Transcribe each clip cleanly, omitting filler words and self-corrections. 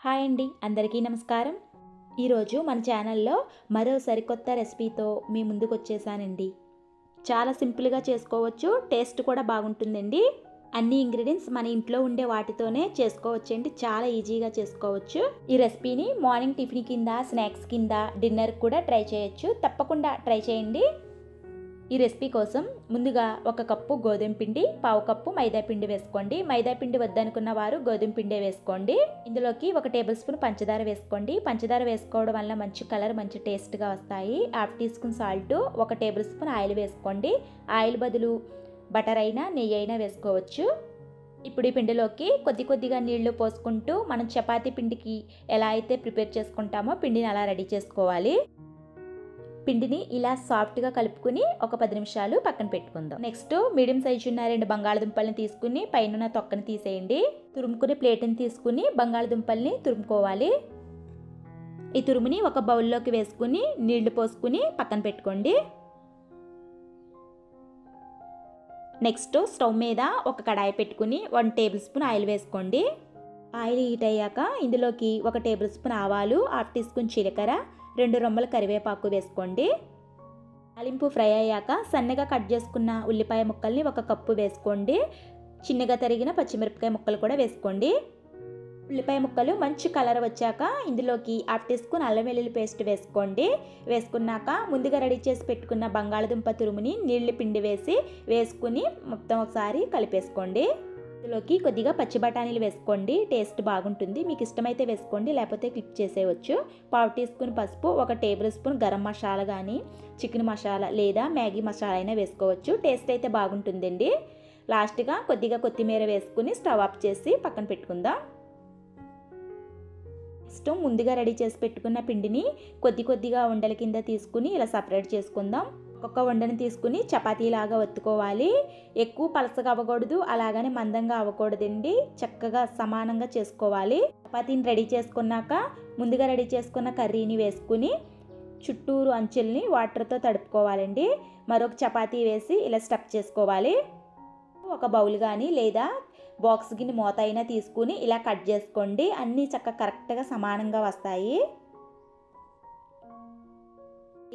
Hi అండి, అందరికీ నమస్కారం. ఈరోజు మన ఛానల్లో మరో సరికొత్త రెసిపీతో మీ ముందుకు వచ్చేసానండి. చాలా సింపుల్గా చేసుకోవచ్చు, టేస్ట్ కూడా బాగుంటుందండి. అన్ని ఇంగ్రీడియంట్స్ మన ఇంట్లో ఉండే వాటితోనే చేసుకోవచ్చండి, చాలా ఈజీగా చేసుకోవచ్చు. ఈ రెసిపీని మార్నింగ్ టిఫిన్ కింద, స్నాక్స్ కింద, డిన్నర్ కూడా ట్రై చేయొచ్చు. తప్పకుండా ట్రై చేయండి. ఈ రెసిపీ కోసం ముందుగా 1 కప్పు గోధుమ పిండి, పావు కప్పు మైదా పిండి వేసుకోండి. మైదా పిండి వద్దనుకున్న వారు గోధుమ పిండే వేసుకోండి. ఇందులోకి 1 టేబుల్ స్పూన్ పంచదార వేసుకోండి. పంచదార వేసుకోవడం వల్ల మంచి కలర్, మంచి టేస్ట్గా వస్తాయి. 1/2 teaspoon salt, 1 tablespoon oil వేసుకోండి. ఆయిల్ బదులు బటర్ అయినా, నెయ్యి అయినా వేసుకోవచ్చు. ఇప్పుడు ఈ పిండిలోకి కొద్దిగా నీళ్లు పోసుకుంటూ మనం చపాతీ పిండికి ఎలా అయితే ప్రిపేర్ చేసుకుంటామో పిండిని అలా రెడీ చేసుకోవాలి. పిండిని ఇలా సాఫ్ట్గా కలుపుకుని ఒక 10 నిమిషాలు పక్కన పెట్టుకుందాం. నెక్స్ట్ మీడియం సైజు ఉన్న 2 బంగాళదుంపల్ని తీసుకుని పైన తొక్కని తీసేయండి. తురుముకుని ప్లేట్ని తీసుకుని బంగాళదుంపల్ని తురుముకోవాలి. ఈ తురుముని ఒక బౌల్లోకి వేసుకుని నీళ్లు పోసుకుని పక్కన పెట్టుకోండి. నెక్స్ట్ స్టవ్ మీద ఒక కడాయి పెట్టుకుని 1 టేబుల్ స్పూన్ ఆయిల్ వేసుకోండి. ఆయిల్ హీట్ అయ్యాక ఇందులోకి 1 టేబుల్ స్పూన్ ఆవాలు, 1/2 టీ స్పూన్ జీలకర్ర, 2 రెమ్మల కరివేపాకు వేసుకోండి. తాలింపు ఫ్రై అయ్యాక సన్నగా కట్ చేసుకున్న ఉల్లిపాయ ముక్కల్ని 1 కప్పు వేసుకోండి. చిన్నగా తరిగిన పచ్చిమిరపకాయ ముక్కలు కూడా వేసుకోండి. ఉల్లిపాయ ముక్కలు మంచి కలర్ వచ్చాక ఇందులోకి 1/2 టీ స్పూన్ అల్లం వెల్లుల్లి పేస్ట్ వేసుకోండి. వేసుకున్నాక ముందుగా రెడీ చేసి పెట్టుకున్న బంగాళదుంప తురుముని నీళ్లు పిండి వేసుకుని మొత్తం ఒకసారి కలిపేసుకోండి. ఇందులోకి కొద్దిగా పచ్చి బఠానీలు వేసుకోండి, టేస్ట్ బాగుంటుంది. మీకు ఇష్టమైతే వేసుకోండి, లేకపోతే క్లిక్ చేసేయచ్చు. 1/2 టీ స్పూన్ పసుపు, 1 టేబుల్ స్పూన్ గరం మసాలా కానీ, చికెన్ మసాలా లేదా మ్యాగీ మసాలా అయినా వేసుకోవచ్చు, టేస్ట్ అయితే బాగుంటుందండి. లాస్ట్గా కొద్దిగా కొత్తిమీర వేసుకుని స్టవ్ ఆఫ్ చేసి పక్కన పెట్టుకుందాం. నెక్స్ట్ ముందుగా రెడీ చేసి పెట్టుకున్న పిండిని కొద్దిగా ఉండల కింద తీసుకుని ఇలా సపరేట్ చేసుకుందాం. ఒక్కొక్క ఉండని తీసుకుని చపాతీలాగా ఒత్తుకోవాలి. ఎక్కువ పలసగా అవ్వకూడదు, అలాగని మందంగా అవ్వకూడదండి. చక్కగా సమానంగా చేసుకోవాలి. చపాతీని రెడీ చేసుకున్నాక ముందుగా రెడీ చేసుకున్న కర్రీని వేసుకుని చుట్టూరు అంచుల్ని వాటర్తో తడుపుకోవాలండి. మరొక చపాతీ వేసి ఇలా స్టఫ్ చేసుకోవాలి. ఒక బౌల్ కానీ లేదా బాక్స్ గిన్నె మూత అయినా తీసుకుని ఇలా కట్ చేసుకోండి. అన్నీ చక్కగా కరెక్ట్గా సమానంగా వస్తాయి.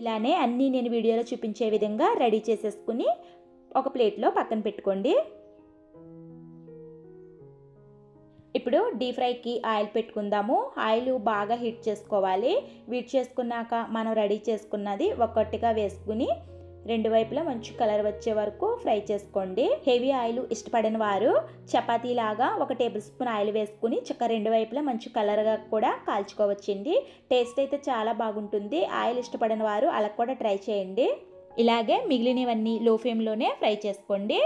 ఇలానే అన్నీ నేను వీడియోలో చూపించే విధంగా రెడీ చేసేసుకుని ఒక ప్లేట్లో పక్కన పెట్టుకోండి. ఇప్పుడు డీప్ ఫ్రైకి ఆయిల్ పెట్టుకుందాము. ఆయిల్ బాగా హీట్ చేసుకోవాలి. హీట్ చేసుకున్నాక మనం రెడీ చేసుకున్నది ఒక్కొక్కటిగా వేసుకుని 2 వైపులా మంచి కలర్ వచ్చే వరకు ఫ్రై చేసుకోండి. హెవీ ఆయిల్ ఇష్టపడిన వారు చపాతీలాగా 1 టేబుల్ స్పూన్ ఆయిల్ వేసుకుని చక్కగా 2 వైపులా మంచి కలర్గా కూడా కాల్చుకోవచ్చండి. టేస్ట్ అయితే చాలా బాగుంటుంది. ఆయిల్ ఇష్టపడిన వారు అలా కూడా ట్రై చేయండి. ఇలాగే మిగిలినవన్నీ లో ఫ్లేమ్లోనే ఫ్రై చేసుకోండి.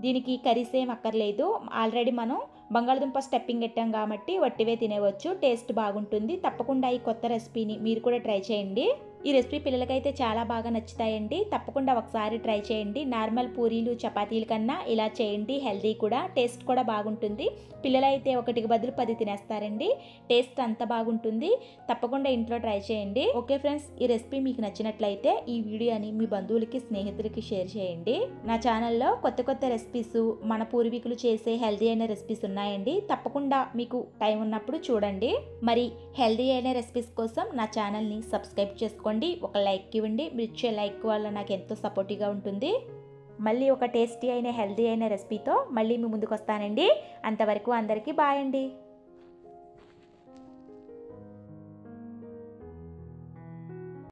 దీనికి కర్రీస్ ఏం అక్కర్లేదు. ఆల్రెడీ మనం బంగాళదుంప స్టఫింగ్ పెట్టాం కాబట్టి వట్టివే తినేవచ్చు, టేస్ట్ బాగుంటుంది. తప్పకుండా ఈ కొత్త రెసిపీని మీరు కూడా ట్రై చేయండి. ఈ రెసిపీ పిల్లలకైతే చాలా బాగా నచ్చుతాయండి. తప్పకుండా ఒకసారి ట్రై చేయండి. నార్మల్ పూరీలు, చపాతీల కన్నా ఇలా చేయండి. హెల్దీ కూడా, టేస్ట్ కూడా బాగుంటుంది. పిల్లలైతే 1కి బదులు 10 తినేస్తారండి. టేస్ట్ అంత బాగుంటుంది. తప్పకుండా ఇంట్లో ట్రై చేయండి. ఓకే ఫ్రెండ్స్, ఈ రెసిపీ మీకు నచ్చినట్లయితే ఈ వీడియోని మీ బంధువులకి, స్నేహితులకి షేర్ చేయండి. నా ఛానల్లో కొత్త రెసిపీస్, మన పూర్వీకులు చేసే హెల్దీ అయిన రెసిపీస్ ఉన్నాయండి. తప్పకుండా మీకు టైం ఉన్నప్పుడు చూడండి. మరి హెల్దీ అయిన రెసిపీస్ కోసం నా ఛానల్ని సబ్స్క్రైబ్ చేసుకోండి. ఒక లైక్ ఇవ్వండి. మీరు ఇచ్చే లైక్ వల్ల నాకు ఎంతో సపోర్టివ్గా ఉంటుంది. మళ్ళీ ఒక టేస్టీ అయిన హెల్దీ అయిన రెసిపీతో మళ్ళీ మీ ముందుకు వస్తానండి. అంతవరకు అందరికీ బాయ్ అండి.